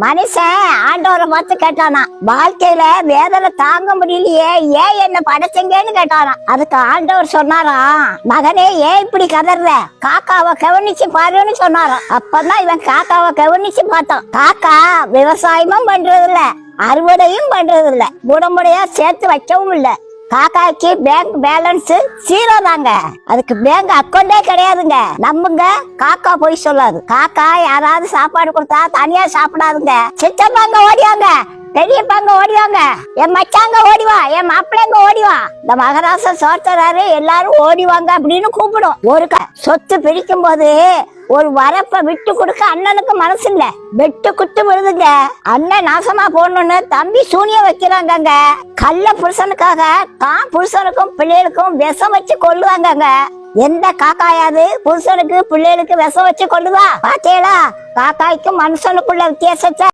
மனுஷன் ஆண்டவரை பார்த்து கேட்டானா, வாழ்க்கையில வேதனை தாங்க முடியலையே, ஏன் என்ன படைச்சீங்கன்னு கேட்டானா. அதுக்கு ஆண்டவர் சொன்னாராம், மகனே ஏன் இப்படி கதற, காக்காவை கவனிச்சு பாருன்னு சொன்னாராம். அப்பதான் இவன் காக்காவை கவனிச்சு பார்த்தான். காக்கா விவசாயமும் பண்றது இல்ல, அறுவடையும் பண்றது இல்ல, உடம்புடையா சேர்த்து வைக்கவும் இல்ல. காக்காய்க்கு பேங்க் பேலன்ஸ் 0 தாங்க. அதுக்கு பேங்க் அக்கௌண்டே கிடையாதுங்க. நம்புங்க, காக்கா போய் சொல்லாது. காக்கா யாராவது சாப்பாடு கொடுத்தா தனியா சாப்பிடாதுங்க. சித்தப்பாங்க ஓடிவாங்க, பெரியப்பாங்க ஓடிவாங்க, என் மச்சாங்க ஓடிவா, என் மாப்பிள்ளைங்க ஓடிவா, இந்த மகராச சோர்த்தராரு எல்லாரும் ஓடிவாங்க அப்படின்னு கூப்பிடும். ஒரு சொத்து பிடிக்கும் போது ஒரு வரப்ப விட்டு கொடுக்க அண்ணனுக்கு மனசு இல்ல, வெட்டு குத்து விழுதுங்க. அண்ணன் நாசமா போடணும்னு தம்பி சூனிய வைக்கிறாங்க. கள்ள புருஷனுக்காக தான் புருஷனுக்கும் பிள்ளைகளுக்கும் விஷம் வச்சு கொள்ளுவாங்க. எந்த காக்காயாவது புருஷனுக்கு பிள்ளைகளுக்கு விஷம் வச்சு கொள்ளுவா? பாத்தீங்களா காக்காய்க்கும் மனுஷனுக்குள்ள வித்தியாசத்தை?